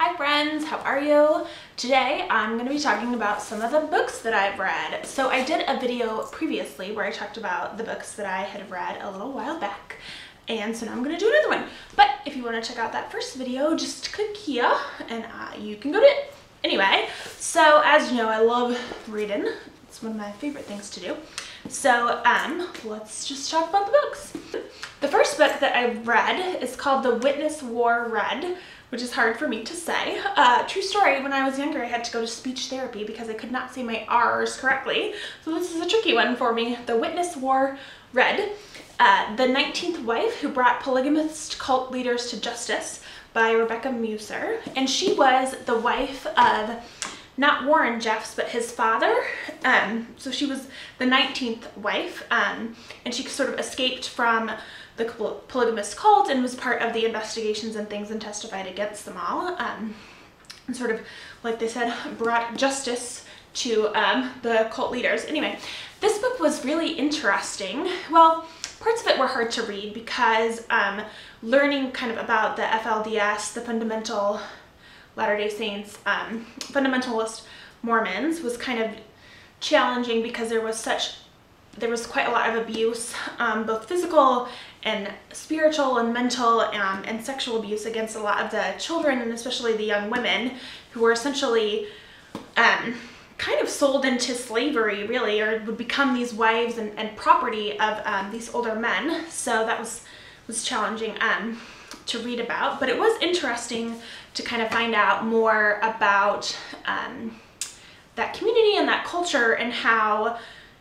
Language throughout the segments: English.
Hi friends, how are you? Today I'm going to be talking about some of the books that I've read. So I did a video previously where I talked about the books that I had read a little while back. And so now I'm going to do another one. But if you want to check out that first video, just click here and you can go to it. Anyway, so as you know, I love reading. It's one of my favorite things to do. So let's just talk about the books. The first book that I read is called The Witness Wore Red, which is hard for me to say. True story, when I was younger I had to go to speech therapy because I could not say my R's correctly. So this is a tricky one for me. The Witness Wore Red. The 19th Wife Who Brought Polygamous Cult Leaders to Justice by Rebecca Musser. And she was the wife of not Warren Jeffs, but his father. So she was the 19th wife, and she sort of escaped from the polygamous cult and was part of the investigations and things and testified against them all. And sort of, like they said, brought justice to the cult leaders. Anyway, this book was really interesting. Well, parts of it were hard to read because learning kind of about the FLDS, the fundamental Latter-day Saints, fundamentalist Mormons, was kind of challenging because there was quite a lot of abuse, both physical and spiritual and mental and sexual abuse against a lot of the children and especially the young women who were essentially kind of sold into slavery, really, or would become these wives and property of these older men. So that was challenging to read about, but it was interesting to kind of find out more about that community and that culture and how,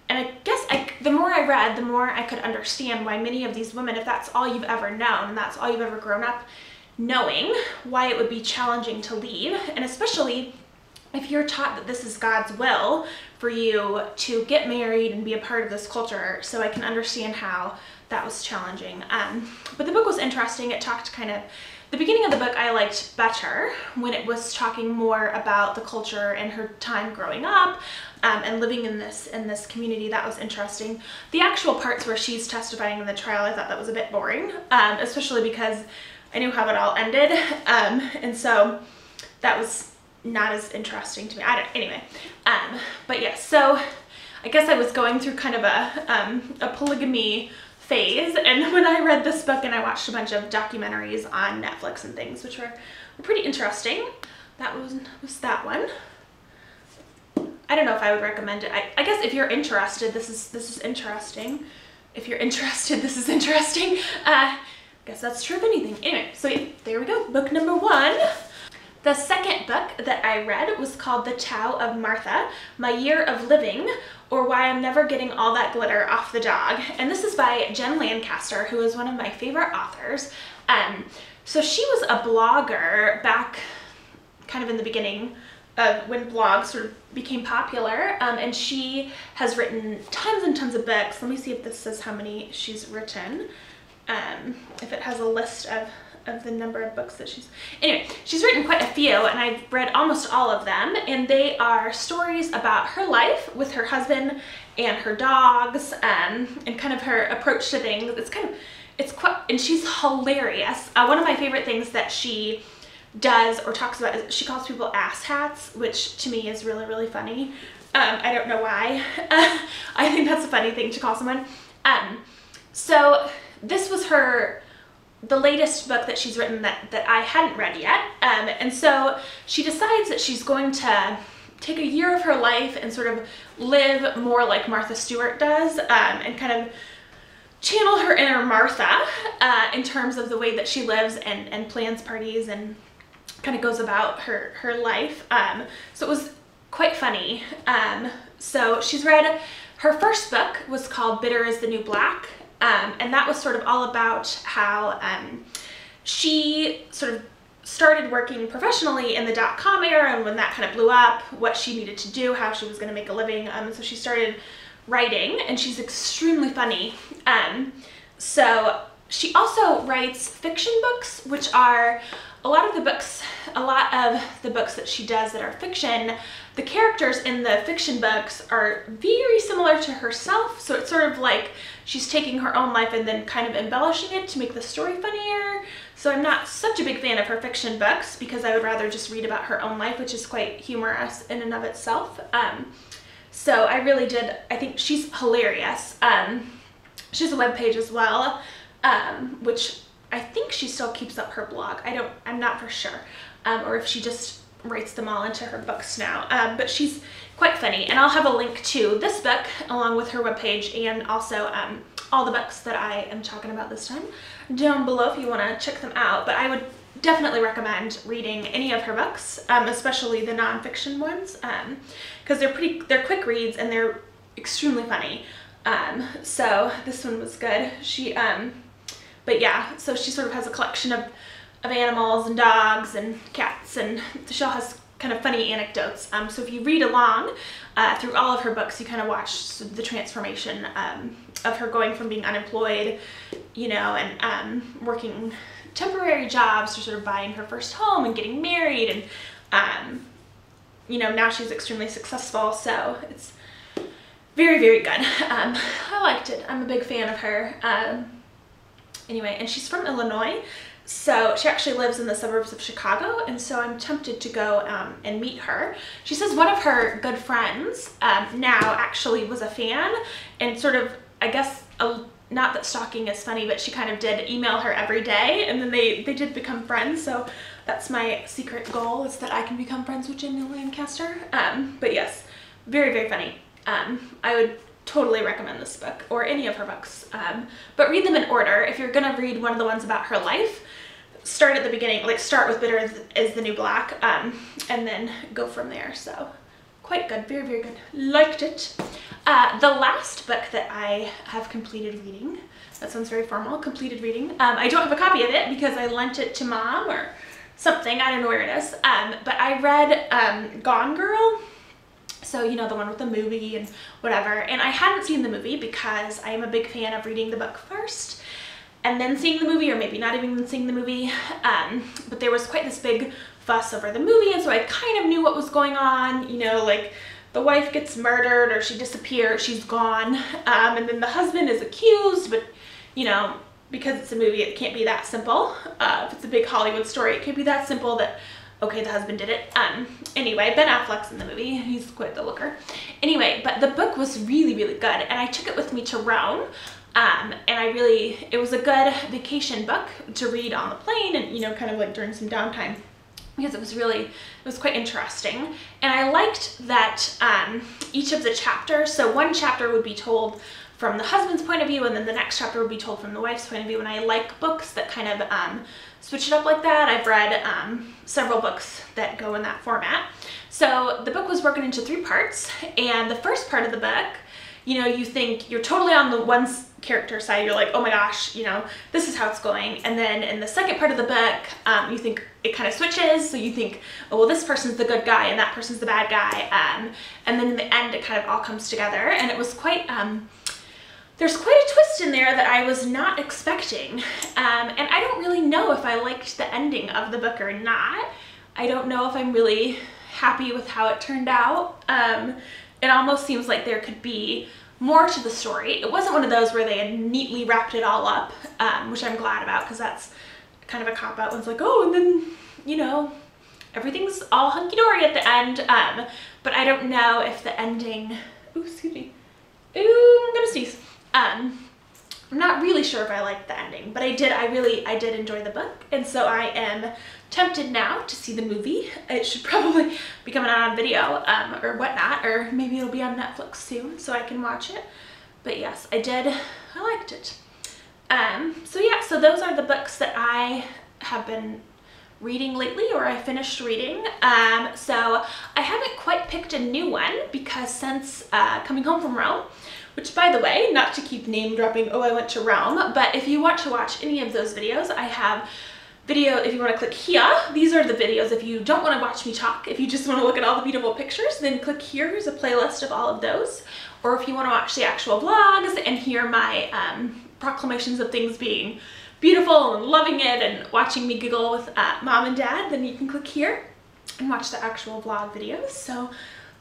and I guess the more I read, the more I could understand why many of these women, if that's all you've ever known and that's all you've ever grown up knowing, why it would be challenging to leave, and especially if you're taught that this is God's will for you to get married and be a part of this culture. So I can understand how that was challenging. But the book was interesting. It talked kind of, the beginning of the book I liked better when it was talking more about the culture and her time growing up and living in this community. That was interesting. The actual parts where she's testifying in the trial, I thought that was a bit boring, especially because I knew how it all ended. And so that was not as interesting to me. Anyway, but yes, so I guess I was going through kind of a polygamy phase, and when I read this book and I watched a bunch of documentaries on Netflix and things, which were pretty interesting. That was that one. I don't know if I would recommend it. I guess if you're interested, this is interesting. If you're interested, this is interesting. I guess that's true of anything. Anyway, so yeah, there we go. Book number 1. The second book that I read was called The Tao of Martha, My Year of Living, or Why I'm Never Getting All That Glitter Off the Dog. And this is by Jen Lancaster, who is one of my favorite authors. So she was a blogger back kind of in the beginning of when blogs sort of became popular, and she has written tons and tons of books. Let me see if this says how many she's written, if it has a list of the number of books that anyway, she's written quite a few, and I've read almost all of them, and they are stories about her life with her husband and her dogs, and kind of her approach to things. And she's hilarious. One of my favorite things that she does or talks about is she calls people asshats, which to me is really, really funny. I don't know why. I think that's a funny thing to call someone. So this was the latest book that she's written that I hadn't read yet. And so she decides that she's going to take a year of her life and sort of live more like Martha Stewart does, and kind of channel her inner Martha in terms of the way that she lives and plans parties and kind of goes about her life. So it was quite funny. So she's read, her first book was called Bitter is the New Black. And that was sort of all about how she sort of started working professionally in the .com era, and when that kind of blew up, what she needed to do, how she was going to make a living. So she started writing, and she's extremely funny. So she also writes fiction books, which are a lot of the books a lot of the books that she does that are fiction, the characters in the fiction books are very similar to herself. So it's sort of like she's taking her own life and then kind of embellishing it to make the story funnier. So I'm not such a big fan of her fiction books because I would rather just read about her own life, which is quite humorous in and of itself. So I really did, I think she's hilarious. She has a webpage as well, which I think she still keeps up her blog. I'm not for sure. Or if she just writes them all into her books now. But she's quite funny. And I'll have a link to this book along with her webpage and also all the books that I am talking about this time down below if you want to check them out. But I would definitely recommend reading any of her books, especially the nonfiction ones, because they're quick reads and they're extremely funny. So this one was good. But yeah, so she sort of has a collection of animals and dogs and cats, and the show has kind of funny anecdotes. So if you read along through all of her books, you kind of watch the transformation of her going from being unemployed, you know, and working temporary jobs to sort of buying her first home and getting married, and you know, now she's extremely successful. So it's very, very good. I liked it. I'm a big fan of her. Anyway, and she's from Illinois, so she actually lives in the suburbs of Chicago, and so I'm tempted to go and meet her. She says one of her good friends now actually was a fan, and sort of, I guess, not that stalking is funny, but she kind of did email her every day, and then they did become friends. So that's my secret goal, is that I can become friends with Jenny Lancaster. But yes, very, very funny. I would totally recommend this book or any of her books, but read them in order. If you're gonna read one of the ones about her life, start at the beginning, like start with Bitter is the New Black, and then go from there. So quite good, very, very good. Liked it. The last book that I have completed reading, that sounds very formal, completed reading. I don't have a copy of it because I lent it to mom or something, I don't know where it is, but I read Gone Girl. So, you know, the one with the movie and whatever. And I hadn't seen the movie because I am a big fan of reading the book first and then seeing the movie, or maybe not even seeing the movie. But there was quite this big fuss over the movie, and so I kind of knew what was going on. You know, like the wife gets murdered or she disappears, she's gone, and then the husband is accused, but, you know, because it's a movie, it can't be that simple. If it's a big Hollywood story, it can't be that simple that, okay, the husband did it. Anyway, Ben Affleck's in the movie. He's quite the looker. Anyway, but the book was really, really good, and I took it with me to Rome, and it was a good vacation book to read on the plane and, you know, kind of like during some downtime, because it was quite interesting. And I liked that each of the chapters, so one chapter would be told from the husband's point of view, and then the next chapter would be told from the wife's point of view, and I like books that kind of switch it up like that. I've read several books that go in that format. So the book was broken into 3 parts, and the first part of the book, you know, you think you're totally on the one character side, you're like, oh my gosh, you know, this is how it's going. And then in the second part of the book, you think it kind of switches, so you think, oh well, this person's the good guy and that person's the bad guy, and then in the end it kind of all comes together, and it was quite there's quite a twist in there that I was not expecting, and I don't really know if I liked the ending of the book or not. I don't know if I'm really happy with how it turned out. It almost seems like there could be more to the story. It wasn't one of those where they had neatly wrapped it all up, which I'm glad about, because that's kind of a cop-out. It's like, oh, and then, you know, everything's all hunky-dory at the end, but I don't know if the ending, ooh, excuse me, ooh, I'm gonna sneeze. I'm not really sure if I liked the ending, but I did enjoy the book, and so I am tempted now to see the movie. It should probably be coming out on video, or whatnot, or maybe it'll be on Netflix soon so I can watch it. But yes, I liked it. So yeah, so those are the books that I have been reading lately, or I finished reading. So I haven't quite picked a new one, because since coming home from Rome, which, by the way, not to keep name dropping, oh, I went to Rome, but if you want to watch any of those videos, I have video, if you want to click here, these are the videos. If you don't want to watch me talk, if you just want to look at all the beautiful pictures, then click here. Here's a playlist of all of those. Or if you want to watch the actual vlogs and hear my proclamations of things being beautiful and loving it and watching me giggle with mom and dad, then you can click here and watch the actual vlog videos. So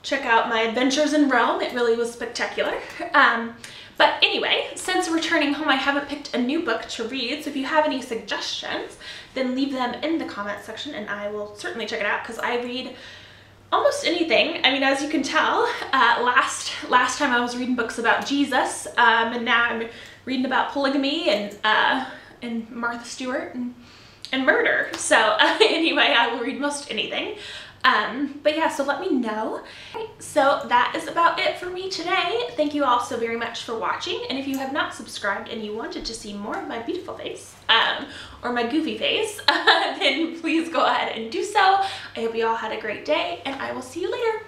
check out my adventures in Rome. It really was spectacular. But anyway, since returning home, I haven't picked a new book to read. So if you have any suggestions, then leave them in the comment section and I will certainly check it out, because I read almost anything. I mean, as you can tell, last time I was reading books about Jesus, and now I'm reading about polygamy and Martha Stewart and murder. So anyway, I will read most anything. But yeah, so let me know. So that is about it for me today. Thank you all so very much for watching. And if you have not subscribed and you wanted to see more of my beautiful face, or my goofy face, then please go ahead and do so. I hope you all had a great day and I will see you later.